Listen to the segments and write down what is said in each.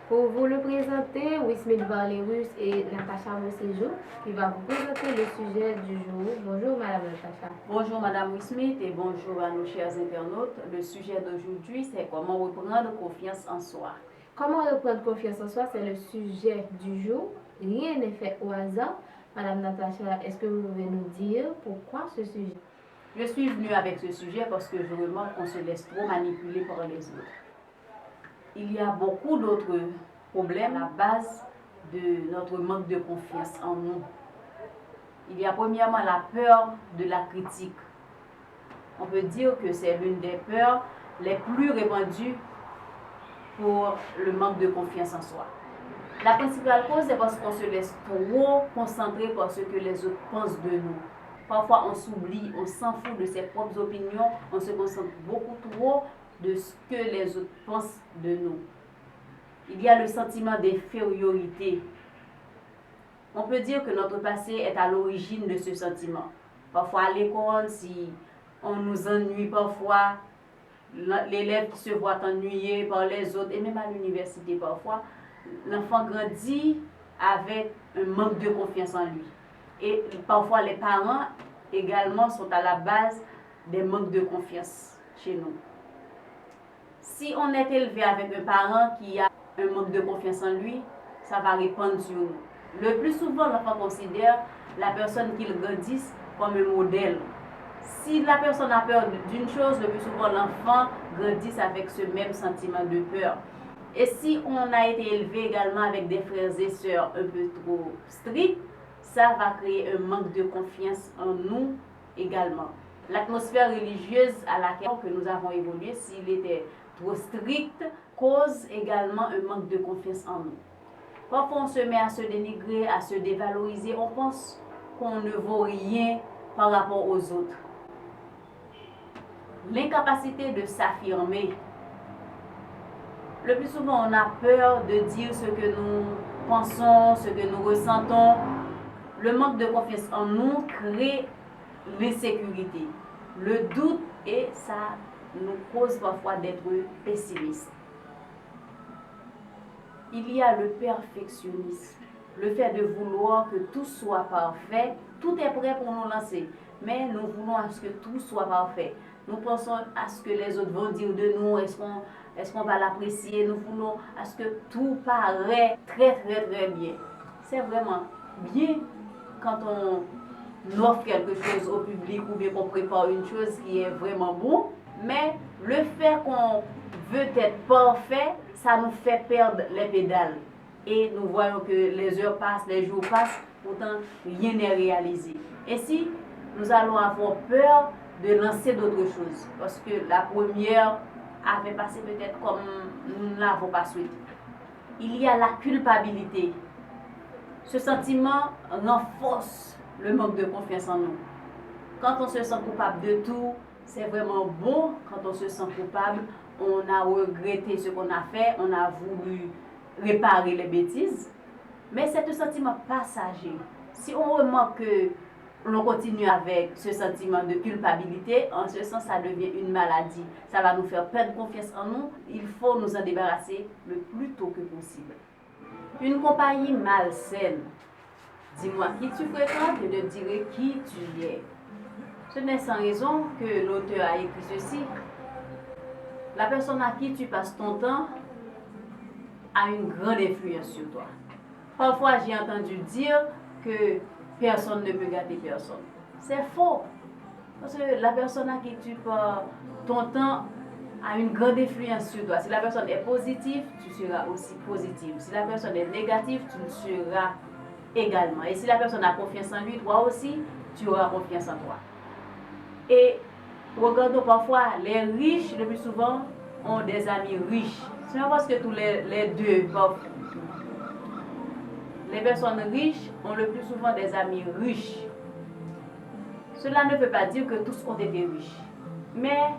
Pour vous le présenter, Wismith Valerus et Natacha Mosséjo qui va vous présenter le sujet du jour. Bonjour Madame Natacha. Bonjour Madame Wismith et bonjour à nos chers internautes. Le sujet d'aujourd'hui, c'est comment reprendre confiance en soi. Comment reprendre confiance en soi, c'est le sujet du jour. Rien n'est fait au hasard. Madame Natacha, est-ce que vous pouvez nous dire pourquoi ce sujet? Je suis venue avec ce sujet parce que je remarque qu'on se laisse trop manipuler par les autres. Il y a beaucoup d'autres problèmes à la base de notre manque de confiance en nous. Il y a premièrement la peur de la critique. On peut dire que c'est l'une des peurs les plus répandues pour le manque de confiance en soi. La principale cause, c'est parce qu'on se laisse trop concentrer par ce que les autres pensent de nous. Parfois, on s'oublie, on s'en fout de ses propres opinions, on se concentre beaucoup trop de ce que les autres pensent de nous. Il y a le sentiment d'infériorité. On peut dire que notre passé est à l'origine de ce sentiment. Parfois à l'école, si on nous ennuie parfois, l'élève qui se voit ennuyé par les autres, et même à l'université parfois, l'enfant grandit avec un manque de confiance en lui. Et parfois les parents également sont à la base des manques de confiance chez nous. Si on est élevé avec un parent qui a un manque de confiance en lui, ça va répandre sur nous. Le plus souvent, l'enfant considère la personne qu'il grandisse comme un modèle. Si la personne a peur d'une chose, le plus souvent l'enfant grandit avec ce même sentiment de peur. Et si on a été élevé également avec des frères et sœurs un peu trop stricts, ça va créer un manque de confiance en nous également. L'atmosphère religieuse à laquelle nous avons évolué, s'il était trop strict, cause également un manque de confiance en nous. Parfois on se met à se dénigrer, à se dévaloriser, on pense qu'on ne vaut rien par rapport aux autres. L'incapacité de s'affirmer. Le plus souvent, on a peur de dire ce que nous pensons, ce que nous ressentons. Le manque de confiance en nous crée l'insécurité, le doute et ça nous cause parfois d'être pessimistes. Il y a le perfectionnisme, le fait de vouloir que tout soit parfait. Tout est prêt pour nous lancer, mais nous voulons à ce que tout soit parfait. Nous pensons à ce que les autres vont dire de nous, est-ce qu'on va l'apprécier. Nous voulons à ce que tout paraît très bien. C'est vraiment bien quand on offre quelque chose au public ou bien qu'on prépare une chose qui est vraiment bon, mais le fait qu'on veut être parfait, ça nous fait perdre les pédales. Et nous voyons que les heures passent, les jours passent, pourtant rien n'est réalisé. Ainsi, nous allons avoir peur de lancer d'autres choses, parce que la première avait passé peut-être comme nous ne l'avons pas souhaité. Il y a la culpabilité. Ce sentiment renforce le manque de confiance en nous. Quand on se sent coupable de tout, c'est vraiment bon. Quand on se sent coupable, on a regretté ce qu'on a fait, on a voulu réparer les bêtises. Mais c'est un sentiment passager. Si on remarque que l'on continue avec ce sentiment de culpabilité, en ce sens, ça devient une maladie. Ça va nous faire perdre confiance en nous. Il faut nous en débarrasser le plus tôt que possible. Une compagnie malsaine. Dis-moi qui tu fréquentes et je te dirai qui tu es. Ce n'est sans raison que l'auteur a écrit ceci. La personne à qui tu passes ton temps a une grande influence sur toi. Parfois, j'ai entendu dire que personne ne peut gâter personne. C'est faux. Parce que la personne à qui tu passes ton temps a une grande influence sur toi. Si la personne est positive, tu seras aussi positive. Si la personne est négative, tu le seras également. Et si la personne a confiance en lui, toi aussi, tu auras confiance en toi. Et regardons parfois, les riches, le plus souvent, ont des amis riches. C'est pas parce que tous les deux, les personnes riches ont le plus souvent des amis riches. Cela ne veut pas dire que tous ont été riches. Mais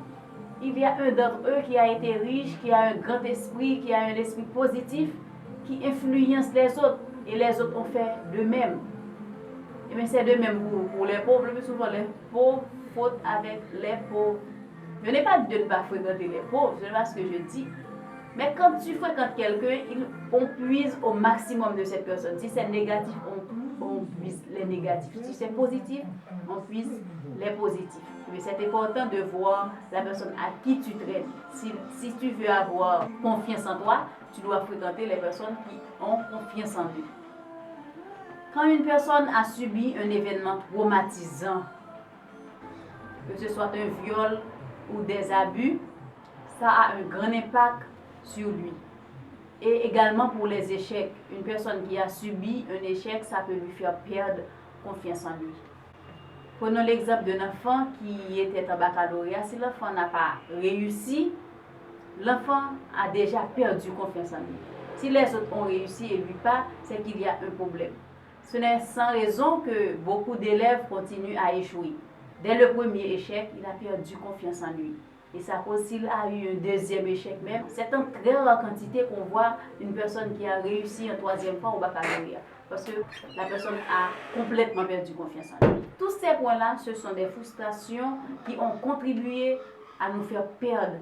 il y a un d'entre eux qui a été riche, qui a un grand esprit, qui a un esprit positif, qui influence les autres. Et les autres ont fait de même. Et bien c'est de même pour les pauvres. Le plus souvent, les pauvres fautent avec les pauvres. Je n'ai pas dit de ne pas fréquenter les pauvres, ce n'est pas ce que je dis. Mais quand tu fréquentes quelqu'un, on puise au maximum de cette personne. Si c'est négatif, on puise les négatifs. Si c'est positif, on puise les positifs. Mais c'est important de voir la personne à qui tu traites. Si tu veux avoir confiance en toi, tu dois fréquenter les personnes qui ont confiance en lui. Quand une personne a subi un événement traumatisant, que ce soit un viol ou des abus, ça a un grand impact sur lui. Et également pour les échecs. Une personne qui a subi un échec, ça peut lui faire perdre confiance en lui. Prenons l'exemple d'un enfant qui était en baccalauréat. Si l'enfant n'a pas réussi, l'enfant a déjà perdu confiance en lui. Si les autres ont réussi et lui pas, c'est qu'il y a un problème. Ce n'est sans raison que beaucoup d'élèves continuent à échouer. Dès le premier échec, il a perdu confiance en lui. Et ça cause s'il a eu un deuxième échec même. C'est en très rare quantité qu'on voit une personne qui a réussi un troisième fois au baccalauréat. Parce que la personne a complètement perdu confiance en lui. Tous ces points-là, ce sont des frustrations qui ont contribué à nous faire perdre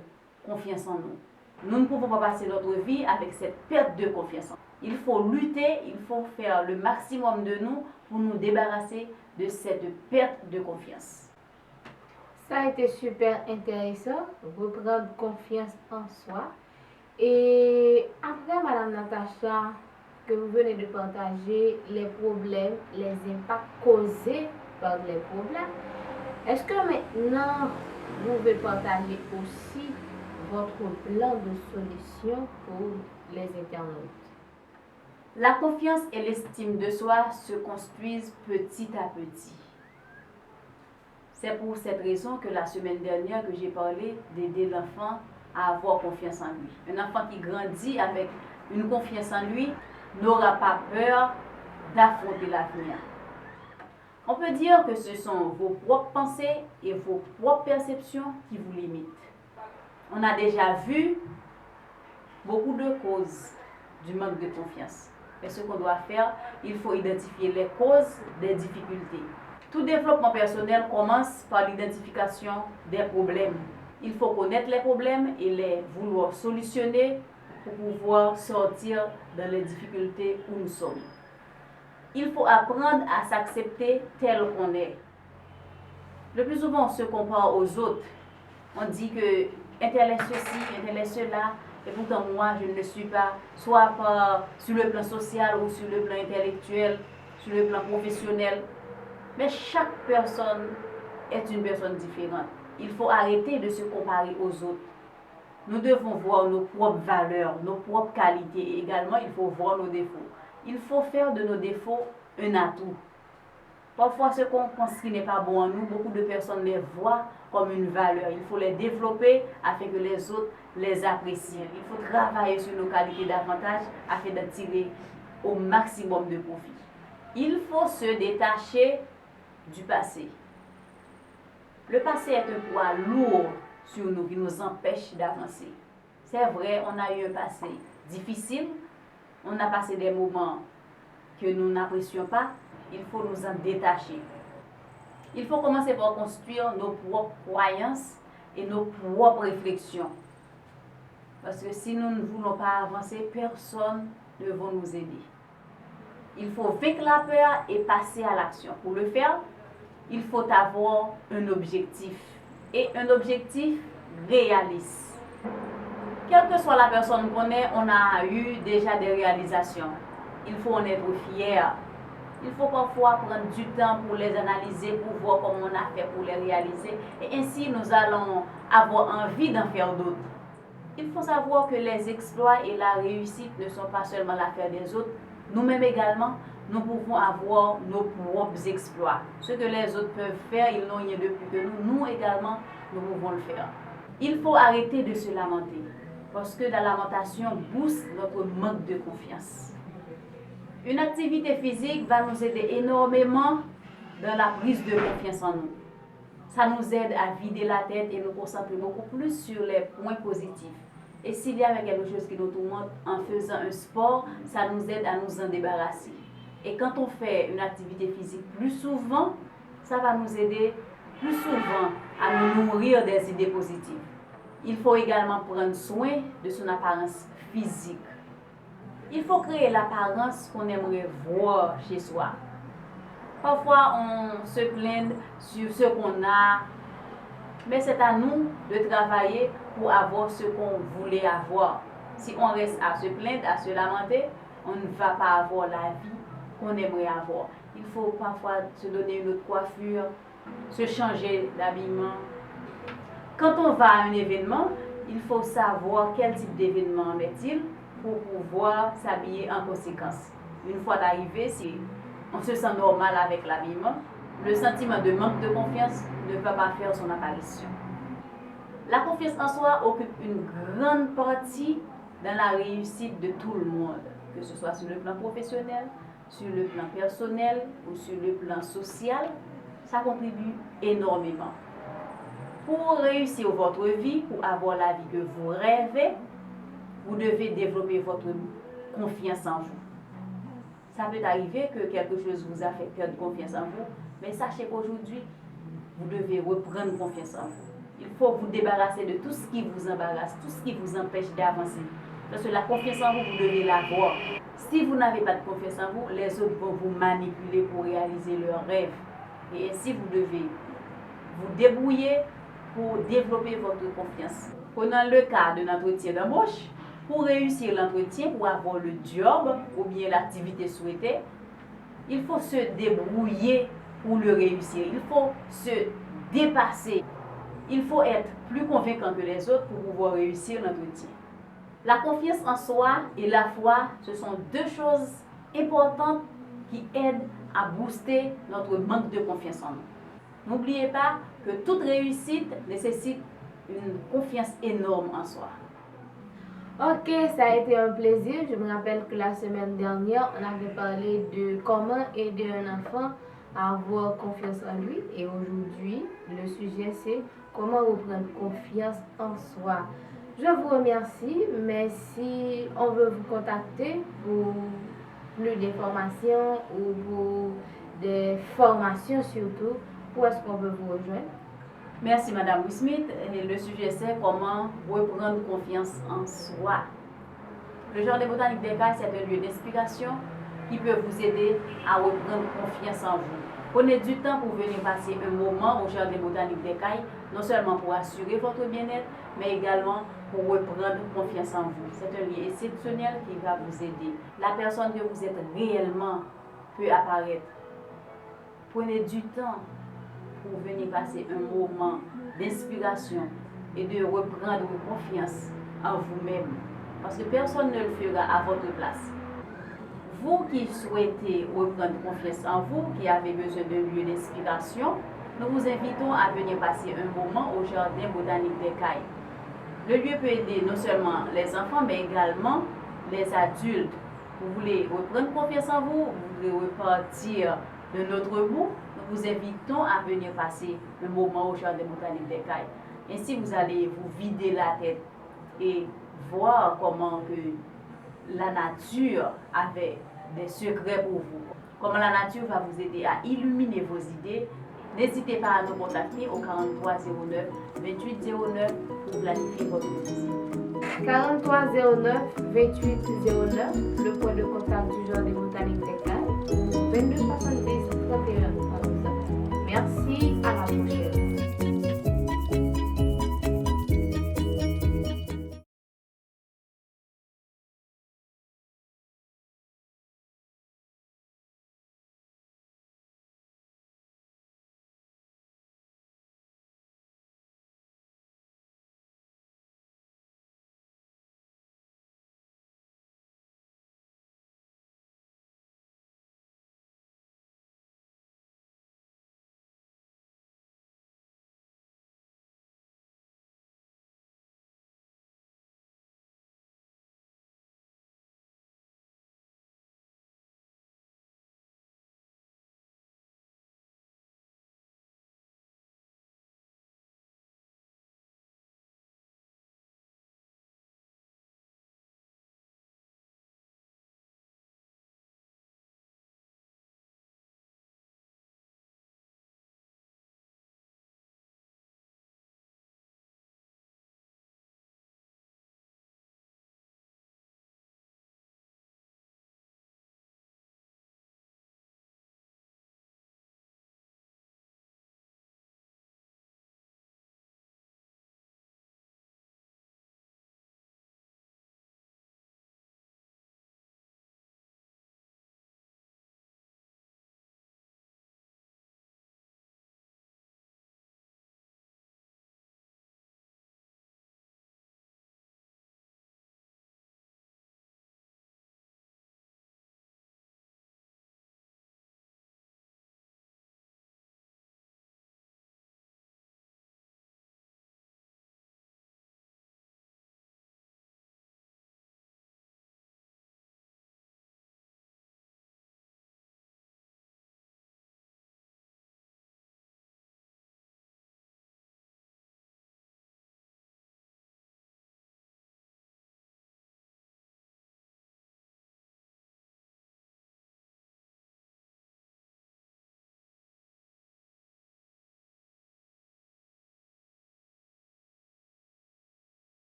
confiance en nous. Nous ne pouvons pas passer notre vie avec cette perte de confiance. Il faut lutter, il faut faire le maximum de nous pour nous débarrasser de cette perte de confiance. Ça a été super intéressant, reprendre confiance en soi. Et après, Madame Natacha, que vous venez de partager les problèmes, les impacts causés par les problèmes, est-ce que maintenant, vous pouvez partager aussi votre plan de solution pour les internautes? La confiance et l'estime de soi se construisent petit à petit. C'est pour cette raison que la semaine dernière que j'ai parlé d'aider l'enfant à avoir confiance en lui. Un enfant qui grandit avec une confiance en lui n'aura pas peur d'affronter l'avenir. On peut dire que ce sont vos propres pensées et vos propres perceptions qui vous limitent. On a déjà vu beaucoup de causes du manque de confiance. Et ce qu'on doit faire, il faut identifier les causes des difficultés. Tout développement personnel commence par l'identification des problèmes. Il faut connaître les problèmes et les vouloir solutionner pour pouvoir sortir dans les difficultés où nous sommes. Il faut apprendre à s'accepter tel qu'on est. Le plus souvent, on se compare aux autres. On dit que un tel est ceci, un tel est cela, et pourtant moi, je ne le suis pas, soit sur le plan social ou sur le plan intellectuel, sur le plan professionnel. Mais chaque personne est une personne différente. Il faut arrêter de se comparer aux autres. Nous devons voir nos propres valeurs, nos propres qualités et également il faut voir nos défauts. Il faut faire de nos défauts un atout. Parfois, ce qu'on pense qui n'est pas bon en nous, beaucoup de personnes les voient comme une valeur. Il faut les développer afin que les autres les apprécient. Il faut travailler sur nos qualités davantage afin de tirer au maximum de profit. Il faut se détacher du passé. Le passé est un poids lourd sur nous qui nous empêche d'avancer. C'est vrai, on a eu un passé difficile, on a passé des moments que nous n'apprécions pas, il faut nous en détacher. Il faut commencer par construire nos propres croyances et nos propres réflexions. Parce que si nous ne voulons pas avancer, personne ne va nous aider. Il faut vaincre la peur et passer à l'action. Pour le faire, il faut avoir un objectif. Et un objectif réaliste. Quelle que soit la personne qu'on est, on a eu déjà des réalisations. Il faut en être fier. Il faut parfois prendre du temps pour les analyser, pour voir comment on a fait pour les réaliser. Et ainsi, nous allons avoir envie d'en faire d'autres. Il faut savoir que les exploits et la réussite ne sont pas seulement l'affaire des autres. Nous-mêmes également, nous pouvons avoir nos propres exploits. Ce que les autres peuvent faire, ils n'ont rien de plus que nous. Nous également, nous pouvons le faire. Il faut arrêter de se lamenter. Parce que la lamentation booste notre manque de confiance. Une activité physique va nous aider énormément dans la prise de confiance en nous. Ça nous aide à vider la tête et nous concentrer beaucoup plus sur les points positifs. Et s'il y a quelque chose qui nous tourmente en faisant un sport, ça nous aide à nous en débarrasser. Et quand on fait une activité physique plus souvent, ça va nous aider plus souvent à nous nourrir des idées positives. Il faut également prendre soin de son apparence physique. Il faut créer l'apparence qu'on aimerait voir chez soi. Parfois, on se plaint sur ce qu'on a, mais c'est à nous de travailler pour avoir ce qu'on voulait avoir. Si on reste à se plaindre, à se lamenter, on ne va pas avoir la vie qu'on aimerait avoir. Il faut parfois se donner une autre coiffure, se changer d'habillement. Quand on va à un événement, il faut savoir quel type d'événement est-il pour pouvoir s'habiller en conséquence. Une fois arrivé, si on se sent normal avec l'habillement, le sentiment de manque de confiance ne va pas faire son apparition. La confiance en soi occupe une grande partie dans la réussite de tout le monde, que ce soit sur le plan professionnel, sur le plan personnel ou sur le plan social. Ça contribue énormément. Pour réussir votre vie, pour avoir la vie que vous rêvez, vous devez développer votre confiance en vous. Ça peut arriver que quelque chose vous a fait perdre confiance en vous, mais sachez qu'aujourd'hui, vous devez reprendre confiance en vous. Il faut vous débarrasser de tout ce qui vous embarrasse, tout ce qui vous empêche d'avancer. Parce que la confiance en vous, vous devez l'avoir. Si vous n'avez pas de confiance en vous, les autres vont vous manipuler pour réaliser leurs rêves. Et ainsi, vous devez vous débrouiller pour développer votre confiance. Prenons le cas de l'entretien d'embauche. Pour réussir l'entretien, pour avoir le job ou bien l'activité souhaitée, il faut se débrouiller pour le réussir. Il faut se dépasser. Il faut être plus convaincant que les autres pour pouvoir réussir l'entretien. La confiance en soi et la foi, ce sont deux choses importantes qui aident à booster notre manque de confiance en nous. N'oubliez pas que toute réussite nécessite une confiance énorme en soi. Ok, ça a été un plaisir. Je me rappelle que la semaine dernière, on avait parlé de comment aider un enfant à avoir confiance en lui. Et aujourd'hui, le sujet c'est comment reprendre confiance en soi. Je vous remercie, mais si on veut vous contacter pour plus d'informations ou pour des formations surtout, où est-ce qu'on peut vous rejoindre? Merci Madame Smith. Et le sujet c'est comment reprendre confiance en soi. Le Jardin botanique d'Écailles, c'est un lieu d'inspiration qui peut vous aider à reprendre confiance en vous. Prenez du temps pour venir passer un moment au Jardin botanique d'Écailles, non seulement pour assurer votre bien-être, mais également pour reprendre confiance en vous. C'est un lieu exceptionnel qui va vous aider. La personne que vous êtes réellement peut apparaître. Prenez du temps pour venir passer un moment d'inspiration et de reprendre confiance en vous-même. Parce que personne ne le fera à votre place. Vous qui souhaitez reprendre confiance en vous, qui avez besoin d'un lieu d'inspiration, nous vous invitons à venir passer un moment au Jardin botanique d'Écailles. Le lieu peut aider non seulement les enfants, mais également les adultes. Vous voulez reprendre confiance en vous, vous voulez repartir de notre bout, nous vous invitons à venir passer un moment au Jardin botanique d'Écailles. Ainsi, vous allez vous vider la tête et voir comment que la nature avait des secrets pour vous. Comment la nature va vous aider à illuminer vos idées. N'hésitez pas à nous contacter au 4309 2809 pour planifier votre visite. 4309 2809, le point de contact du Jardin botanique d'Écailles, ou 22